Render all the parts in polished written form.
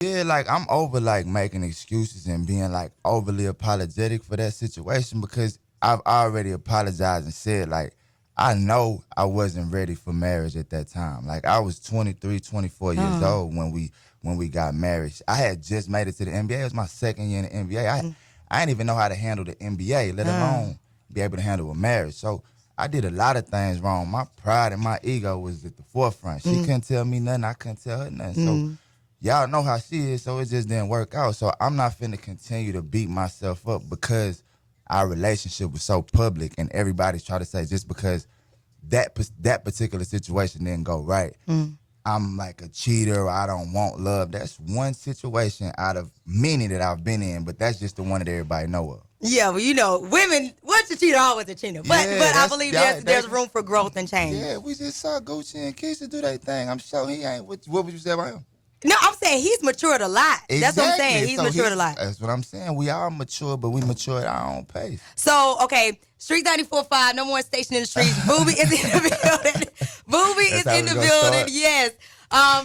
Yeah, like I'm over like making excuses and being like overly apologetic for that situation because I've already apologized and said like I know I wasn't ready for marriage at that time. Like I was 23, 24 years old when we got married. I had just made it to the NBA. It was my second year in the NBA. I didn't even know how to handle the NBA, let alone be able to handle a marriage. So I did a lot of things wrong. My pride and my ego was at the forefront. She couldn't tell me nothing. I couldn't tell her nothing. So y'all know how she is, so it just didn't work out. So I'm not finna continue to beat myself up because our relationship was so public and everybody's trying to say just because that particular situation didn't go right, I'm like a cheater or I don't want love. That's one situation out of many that I've been in, but that's just the one that everybody know of. Yeah, well, you know, women, once a cheater, always a cheater. But I believe there's room for growth and change. Yeah, we just saw Gucci and Keyshia do their thing. I'm sure he ain't. What would you say about him? No, I'm saying he's matured a lot. Exactly. That's what I'm saying. He's matured a lot. That's what I'm saying. We all mature, but we mature at our own pace. So, okay, Street 94.5, number one station in the streets. Booby is in the building. Booby is in the building. Yes.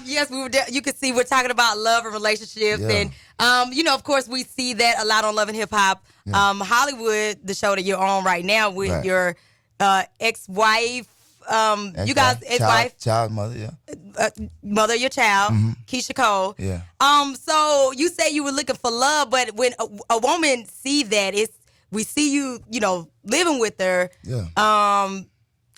Yes, you can see we're talking about love and relationships. Yeah. And, you know, of course, we see that a lot on Love and Hip Hop. Yeah. Hollywood, the show that you're on right now with your ex-wife. You guys, ex-wife, child mother, yeah, mother of your child, Keyshia Cole. Yeah. So you say you were looking for love, but when a woman see that, we see you, you know, living with her. Yeah.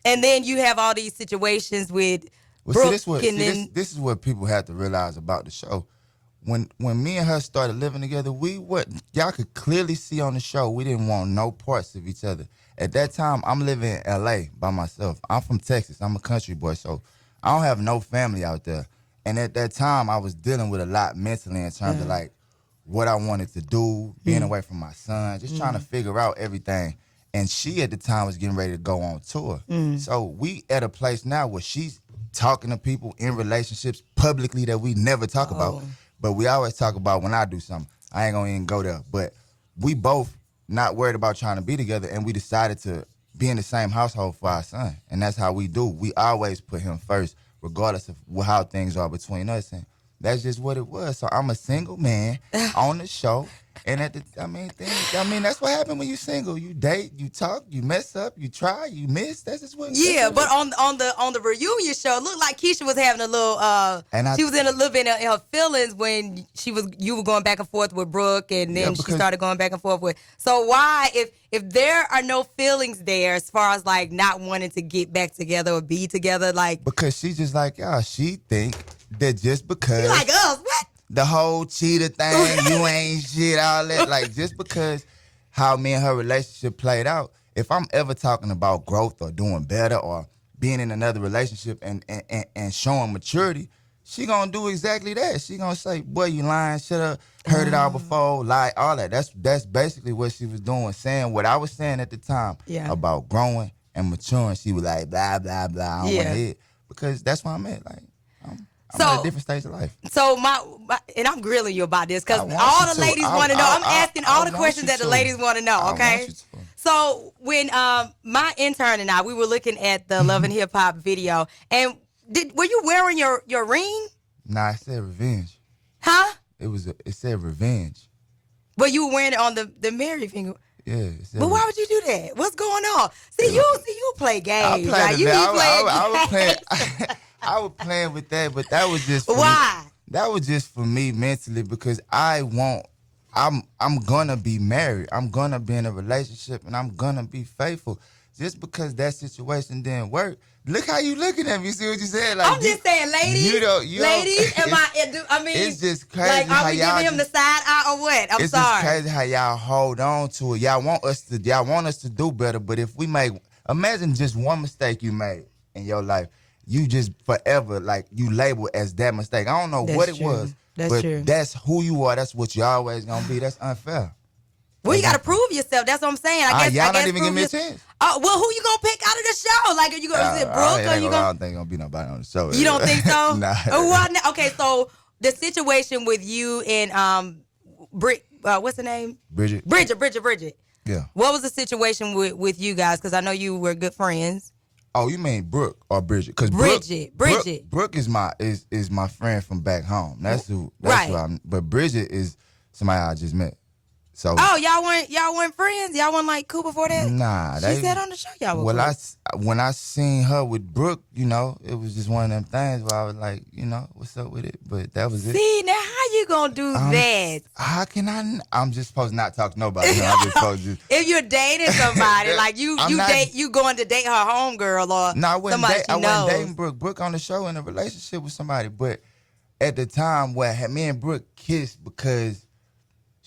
And then you have all these situations with Brooke. This is what people have to realize about the show. When me and her started living together, y'all could clearly see on the show we didn't want no parts of each other. At that time, I'm living in L.A. by myself. I'm from Texas. I'm a country boy, so I don't have no family out there. And at that time, I was dealing with a lot mentally in terms of like what I wanted to do, being away from my son, just trying to figure out everything. And she at the time was getting ready to go on tour. So we at a place now where she's talking to people in relationships publicly that we never talk about. But we always talk about when I do something. I ain't gonna even go there. But we both not worried about trying to be together, and we decided to be in the same household for our son. And that's how we do. We always put him first, regardless of how things are between us. And that's just what it was. So I'm a single man on the show. And that's what happened when you single. You date, you talk, you mess up, you try, you miss. That's just what. Yeah, but on the reunion show, it looked like Keyshia was having a little. She was in a little bit in her feelings when you were going back and forth with Brooke, and then she started going back and forth with. So why, if there are no feelings there, as far as like not wanting to get back together or be together, like because she's just like y'all. She think that just because you like us, what? The whole cheater thing, you ain't shit, all that. Like, just because how me and her relationship played out, if I'm ever talking about growth or doing better or being in another relationship and showing maturity, she gonna do exactly that. She gonna say, boy, you lying, shut up, heard it all before, lie, all that. That's basically what she was doing, saying what I was saying at the time about growing and maturing. She was like, blah, blah, blah, I don't want to hear it. Because that's where I'm at, like, I'm at a different stage of life. So and I'm grilling you about this because all the ladies want to know. I'm asking all the questions that the ladies want to know, okay? So when my intern and we were looking at the Love and Hip Hop video, and were you wearing your ring? Nah, it said revenge. Huh? It said revenge. But you were wearing it on the married finger. Yeah. But why would you do that? What's going on? See, you play games. I was playing. I was playing with that, but that was just why? That was just for me mentally because I'm gonna be married. I'm gonna be in a relationship and I'm gonna be faithful. Just because that situation didn't work. Look how you looking at me. You see what you said? Like, I'm just saying, ladies. Ladies, it's just crazy. Like, are we giving him the side eye or what? I'm sorry. It's just crazy how y'all hold on to it. Y'all want us to do better, but if we imagine just one mistake you made in your life. You just forever, like, you label as that mistake. I don't know what it was, but that's who you are. That's what you always going to be. That's unfair. Well, you got to prove yourself. That's what I'm saying. I guess y'all not even give me a chance. Well, who you going to pick out of the show? Like, are you going to, is it Brooke? I don't think going to be nobody on the show. You don't think so? Nah. Okay, so the situation with you and what's the name? Bridget. Bridget. Yeah. What was the situation with you guys? Because I know you were good friends. Oh, you mean Brooke or Bridget? Because Bridget. Brooke is my friend from back home. That's who I'm. But Bridget is somebody I just met. So. Oh, y'all weren't friends? Y'all weren't like cool before that? Nah, she said on the show y'all were cool. When I seen her with Brooke, you know, it was just one of them things where I was like, you know, what's up with it? But that was it. See, now how you gonna do that? How can I? I'm just supposed to not talk to nobody. You know, I'm just supposed to if you're dating somebody, like you going to date her homegirl or somebody she knows. I wasn't dating Brooke. Brooke on the show in a relationship with somebody, but at the time where me and Brooke kissed because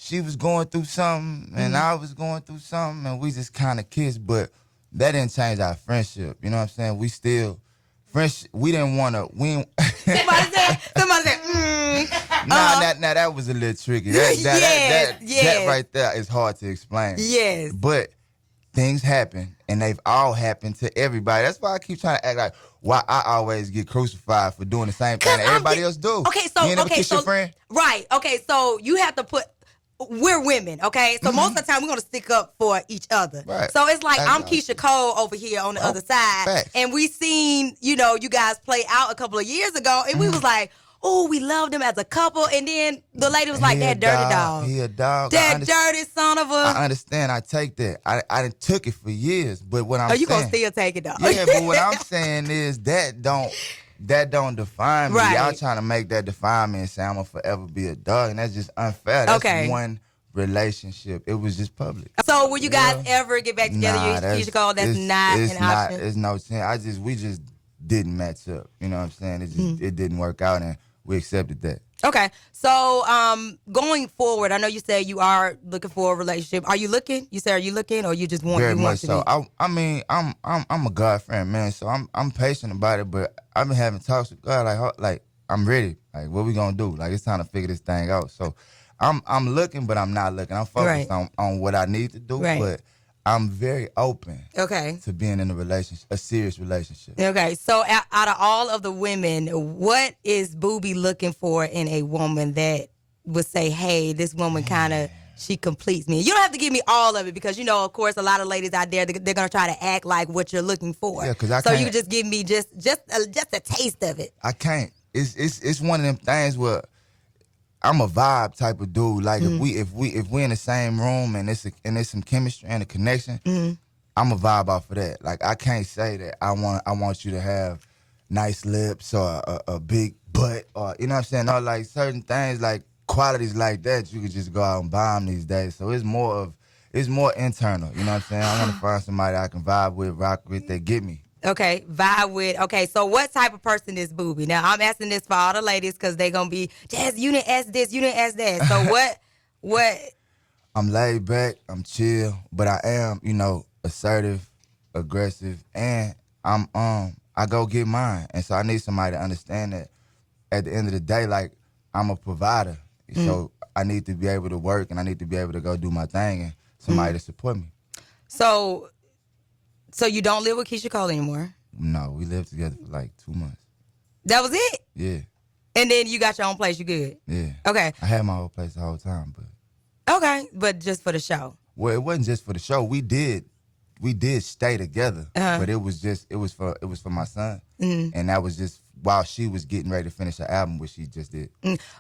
she was going through something and I was going through something and we just kind of kissed, but that didn't change our friendship. You know what I'm saying? We still friendship. We didn't want to. Somebody said. Nah, that was a little tricky. That right there is hard to explain. Yes, but things happen and they've all happened to everybody. That's why I keep trying to act like why I always get crucified for doing the same thing that everybody else do. Okay, so you never kiss your friend? Right. Okay, so you have to put. We're women, okay? So most of the time, we're going to stick up for each other. Right. So it's like I'm Keyshia Cole over here on the other side. Facts. And we seen, you guys play out a couple of years ago. And we was like, oh, we loved them as a couple. And then the lady was like, that dirty dog. He a dog. That dirty son of a. I understand. I take that. I done took it for years. But what I'm saying. You going to still take it, though. Yeah, but what I'm saying is that don't define me. Right. Y'all trying to make that define me and say I'm going to forever be a dog. And that's just unfair. That's one relationship. It was just public. So will you guys ever get back together? You should call that's not an option. It's no chance. We just didn't match up. You know what I'm saying? It didn't work out and we accepted that. Okay. So going forward, I know you said you are looking for a relationship. Are you looking? You say are you looking or you just want Very much to so. be? I mean, I'm a God friend, man. So I'm patient about it, but I've been having talks with God like I'm ready. Like what we gonna do? Like it's time to figure this thing out. So I'm looking, but I'm not looking. I'm focused on what I need to do, but I'm very open to being in a relationship, a serious relationship. Okay, so out of all of the women, what is Booby looking for in a woman that would say, hey, this woman kind of, she completes me? You don't have to give me all of it because, of course, a lot of ladies out there, they're going to try to act like what you're looking for. Yeah, because so you can just give me just a taste of it. I can't. It's one of them things where I'm a vibe type of dude. Like if we in the same room and there's some chemistry and a connection, I'm a vibe off of that. Like I can't say that I want you to have nice lips or a big butt or you know what I'm saying. Or like certain things like qualities like that you could just go out and buy them these days. So it's more internal. You know what I'm saying. I want to find somebody I can vibe with, rock with, that get me. Okay, vibe with. Okay, so what type of person is Booby? Now, I'm asking this for all the ladies because they're going to be, Jazz, you didn't ask this, you didn't ask that. So what? I'm laid back, I'm chill, but I am, assertive, aggressive, and I go get mine. And so I need somebody to understand that at the end of the day, like, I'm a provider. So I need to be able to work and I need to be able to go do my thing and somebody to support me. So you don't live with Keyshia Cole anymore? No, we lived together for like 2 months. That was it? Yeah. And then you got your own place, you good? Yeah. Okay. I had my own place the whole time, but. Okay, but just for the show. Well, it wasn't just for the show. We did stay together, but it was for my son, and that was just while she was getting ready to finish her album, which she just did.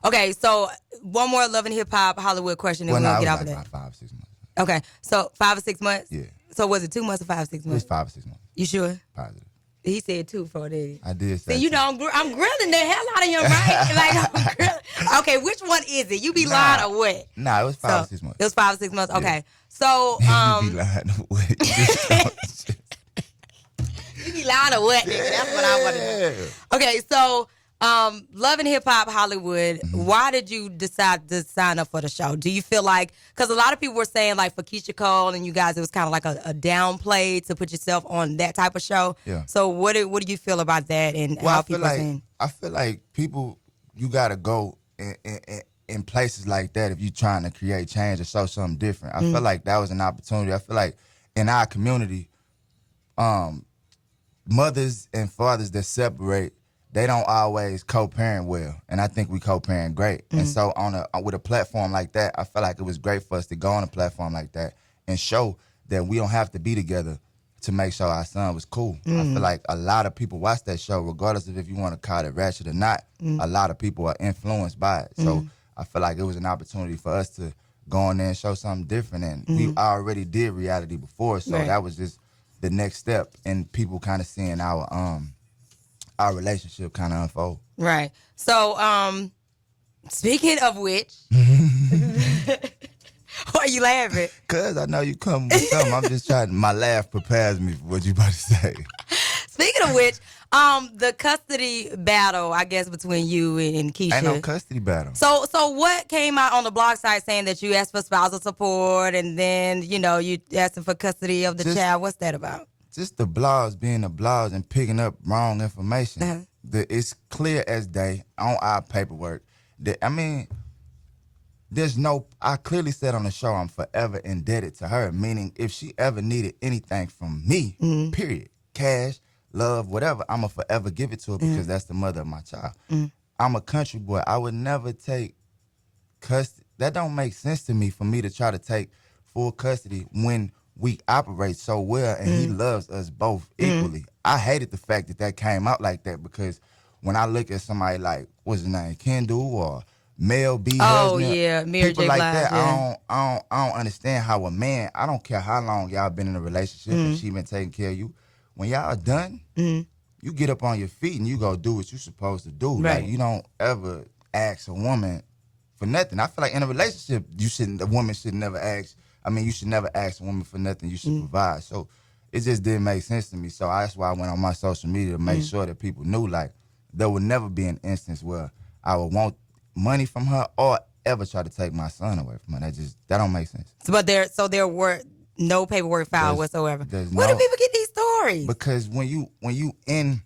Okay, so one more Love and Hip Hop Hollywood question, and we'll get off of that. About 5 or 6 months. Okay, so 5 or 6 months. Yeah. So was it 2 months or 5 or 6 months? It was 5 or 6 months. You sure? Positive. He said 2 for it. I did say. See, I'm grilling the hell out of him, right? Like I'm grilling. Okay, which one is it? You be lying or what? Nah, it was 5 or 6 months. It was 5 or 6 months. Okay, so you be lying or what? You be lying or what? Nigga? That's what I want to know. Okay, so Love and Hip Hop Hollywood, why did you decide to sign up for the show? Do you feel like, because a lot of people were saying like for Keyshia Cole and you guys, it was kind of like a downplay to put yourself on that type of show. Yeah. So what do you feel about that and how people are saying? I feel like people, you got to go in places like that if you're trying to create change or show something different. I feel like that was an opportunity. I feel like in our community, mothers and fathers that separate, they don't always co-parent well, and I think we co-parent great. And so with a platform like that, I felt like it was great for us to go on a platform like that and show that we don't have to be together to make sure our son was cool. I feel like a lot of people watch that show, regardless of if you want to call it ratchet or not. A lot of people are influenced by it. So I feel like it was an opportunity for us to go in there and show something different. And we already did reality before, so that was just the next step in people kind of seeing our relationship kind of unfold. Right. So, speaking of which, why are you laughing? Cause I know you come with something. I'm just trying. My laugh prepares me for what you about to say. Speaking of which, the custody battle, I guess, between you and Keyshia. Ain't no custody battle. So what came out on the blog site saying that you asked for spousal support and then, you asking for custody of the child? What's that about? Just the blogs being the blogs and picking up wrong information. It's clear as day on our paperwork that, I clearly said on the show I'm forever indebted to her, meaning if she ever needed anything from me, period, cash, love, whatever, I'm going to forever give it to her because that's the mother of my child. I'm a country boy. I would never take custody. That don't make sense to me for me to try to take full custody when we operate so well and he loves us both equally. I hated the fact that came out like that because when I look at somebody like, what's his name, Kendu or Mel B. Husband, people like that, I don't understand how a man, I don't care how long y'all been in a relationship and she been taking care of you. When y'all done, you get up on your feet and you go do what you supposed to do. Right. Like, you don't ever ask a woman for nothing. I feel like in a relationship, a woman should never ask. You should never ask a woman for nothing. You should provide. So it just didn't make sense to me. So that's why I went on my social media to make sure that people knew, like, there would never be an instance where I would want money from her or ever try to take my son away from her. That don't make sense. But there were no paperwork filed whatsoever. Where do people get these stories? Because when you in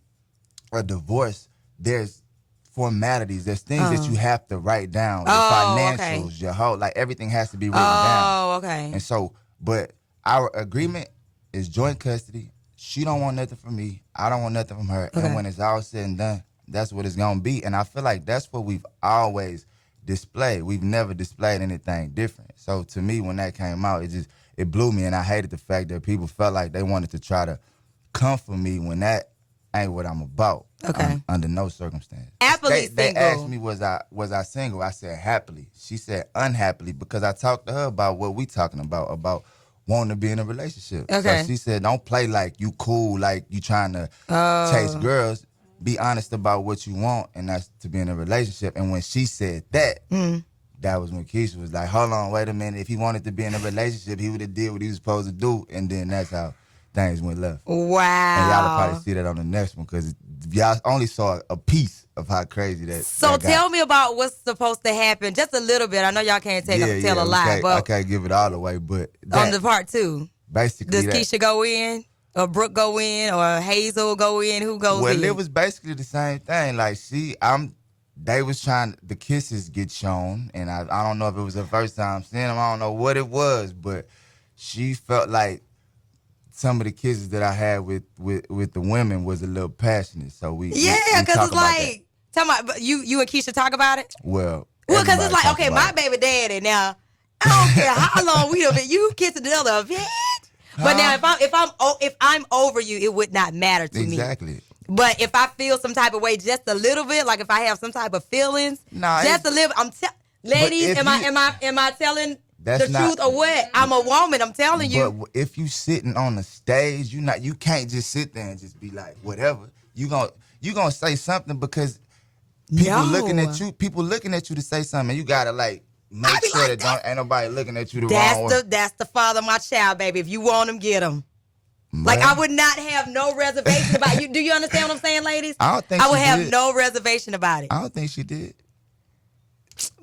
a divorce, there's formalities. There's things that you have to write down. Your financials, your whole, like, everything has to be written down. Oh, okay. And so, but our agreement is joint custody. She don't want nothing from me. I don't want nothing from her. Okay. And when it's all said and done, that's what it's gonna be. And I feel like that's what we've always displayed. We've never displayed anything different. So to me, when that came out, it blew me, and I hated the fact that people felt like they wanted to try to comfort me when that ain't what I'm about. Okay. Under no circumstance. Happily they single. asked me, was I single? I said happily. She said unhappily because I talked to her about what we talking about wanting to be in a relationship. Okay. So she said, don't play like you cool, like you trying to chase girls. Be honest about what you want, and that's to be in a relationship. And when she said that, that was when Keyshia was like, hold on, wait a minute. If he wanted to be in a relationship, he would have did what he was supposed to do. And then that's how things went left. Wow. And y'all will probably see that on the next one because y'all only saw a piece of how crazy that So tell me about what's supposed to happen. Just a little bit. I know y'all can't tell a lot. But I can't give it all away. But on the part two, basically, does Keyshia go in? Or Brooke go in, or Hazel go in? Who goes in? Well, it was basically the same thing. Like they was trying, the kisses get shown, and I don't know if it was the first time seeing them. I don't know what it was, but she felt like some of the kisses that I had with the women was a little passionate. So we because it's like, tell me, you and Keyshia talk about it. Well, because it's like, okay, my baby daddy. Now I don't care how long we have been. You kissing another bitch. But now, if I'm over you, it would not matter to me. Exactly. But if I feel some type of way, just a little bit, like if I have some type of feelings, just a little. Ladies, am I telling the truth or what? I'm a woman. I'm telling you. But if you sitting on the stage, you can't just sit there and just be like whatever. You gonna say something because people looking at you. People looking at you to say something. And you gotta make sure that ain't nobody looking at you the wrong way. That's the father of my child, baby. If you want him, get him. Like, I would not have no reservation about you. Do you understand what I'm saying, ladies? I don't think I would have no reservation about it. I don't think she did.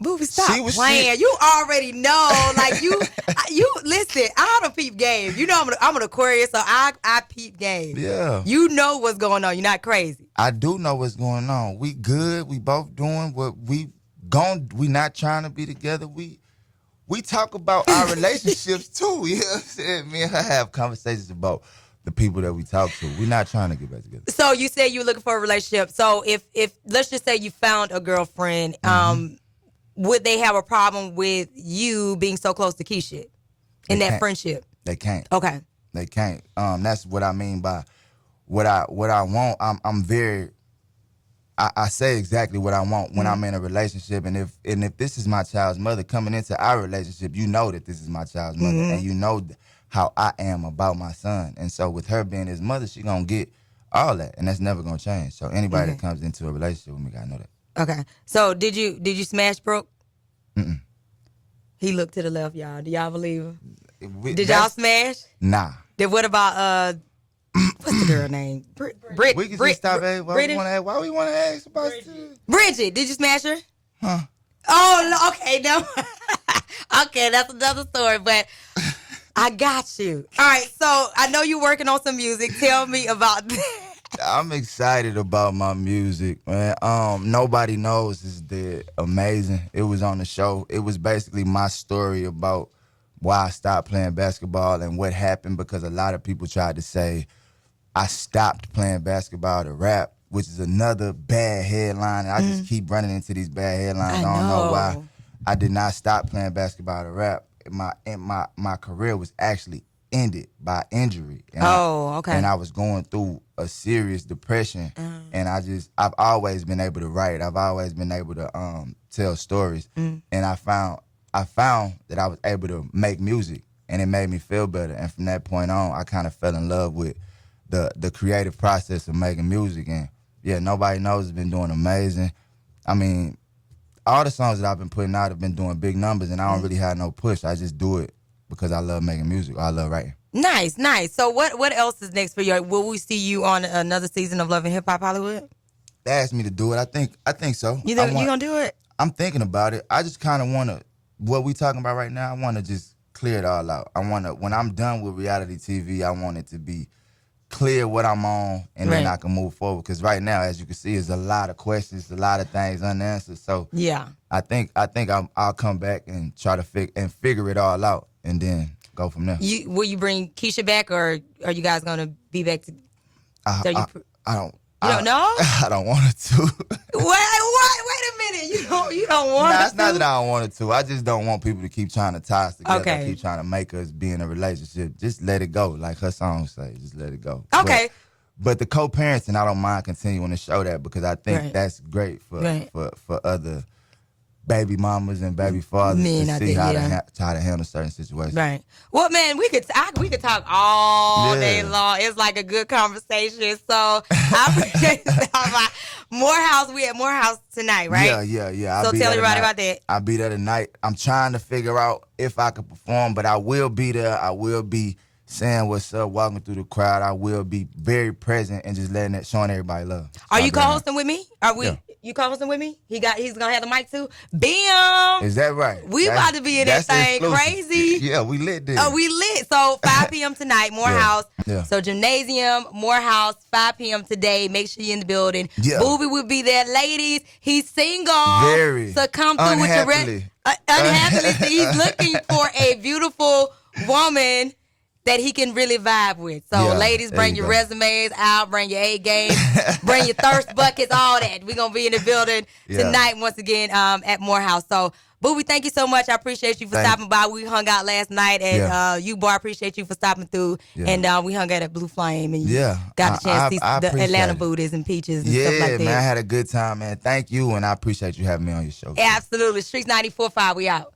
Booby, stop playing. You already know. Like, you listen, I don't peep game. You know I'm an Aquarius, so I peep game. Yeah. You know what's going on. You're not crazy. I do know what's going on. We good. We both doing what we not trying to be together. We talk about our relationships too. You know what I'm saying? Me and her have conversations about the people that we talk to. We're not trying to get back together. So you said you're looking for a relationship. So if let's just say you found a girlfriend, would they have a problem with you being so close to Keyshia in that friendship? They can't. Okay. They can't. That's what I mean by what I want. I'm very. I say exactly what I want when I'm in a relationship, and if this is my child's mother coming into our relationship, you know that this is my child's mother, and you know how I am about my son, and so with her being his mother, she gonna get all that, and that's never gonna change. So anybody that comes into a relationship with me gotta know that. Okay. So did you smash Brooke? Mm-mm. He looked to the left, y'all. Do y'all believe him? Did y'all smash? Nah. Then what about what's the girl name? Brit. We can just stop. Why we want to ask about Bridget? Did you smash her? Huh? Oh, okay, no. Okay, that's another story. But I got you. All right. So I know you're working on some music. Tell me about that. I'm excited about my music, man. Nobody Knows is amazing. It was on the show. It was basically my story about why I stopped playing basketball and what happened, because a lot of people tried to say I stopped playing basketball to rap, which is another bad headline. I just keep running into these bad headlines. I don't know why. I did not stop playing basketball to rap. My career was actually ended by injury. And okay. I was going through a serious depression, and I've always been able to write. I've always been able to tell stories, and I found that I was able to make music, and it made me feel better. And from that point on, I kind of fell in love with the creative process of making music. And yeah, Nobody Knows has been doing amazing. I mean, all the songs that I've been putting out have been doing big numbers, and I don't really have no push. I just do it because I love making music. I love writing. Nice. So what else is next for you? Will we see you on another season of Love and Hip Hop Hollywood? They asked me to do it. I think so. You gonna do it? I'm thinking about it. I just kind of want to, what we talking about right now, I want to just clear it all out. I want to, when I'm done with reality TV, I want it to be clear what I'm on, and then I can move forward. Because right now, as you can see, there's a lot of questions, a lot of things unanswered. So yeah, I think I'll come back and try to figure it all out, and then go from there. Will you bring Keyshia back, or are you guys gonna be back to? I don't. You don't know? I don't want it to. Wait a minute. You don't want it it's not that I don't want it to. I just don't want people to keep trying to tie us together. Okay. Keep trying to make us be in a relationship. Just let it go. Like her song say, just let it go. Okay. But the co-parenting, I don't mind continuing to show that, because I think that's great for other baby mamas and baby fathers to see how to handle certain situations. Right. Well, man, we could talk all day long. It's like a good conversation. So I appreciate Morehouse. We at Morehouse tonight, right? Yeah. So tell everybody about that. I'll be there tonight. I'm trying to figure out if I can perform, but I will be there. I will be saying what's up, walking through the crowd. I will be very present and just showing everybody love. Are you co-hosting with me? Are we? Yeah. You co-hosting with me? He's gonna have the mic too. Bam! Is that right? We about to be in that thing crazy. Yeah, we lit this. Oh, we lit. So 5 p.m. tonight, Morehouse. Yeah. So Gymnasium, Morehouse, 5 p.m. today. Make sure you're in the building. Yeah. Booby will be there. Ladies, he's single. Very. So come through unhappily. with your unhappily. He's looking for a beautiful woman that he can really vibe with. So ladies, bring your resumes out, bring your A game, bring your thirst buckets, all that. We're going to be in the building tonight once again at Morehouse. So, Booby, thank you so much. I appreciate you for stopping by. We hung out last night, and you, boy, I appreciate you for stopping through. Yeah. And we hung out at Blue Flame, and got a chance to see the Atlanta Booties and Peaches and stuff like that. Yeah, man, I had a good time, man. Thank you, and I appreciate you having me on your show. Absolutely. Streetz 94.5, we out.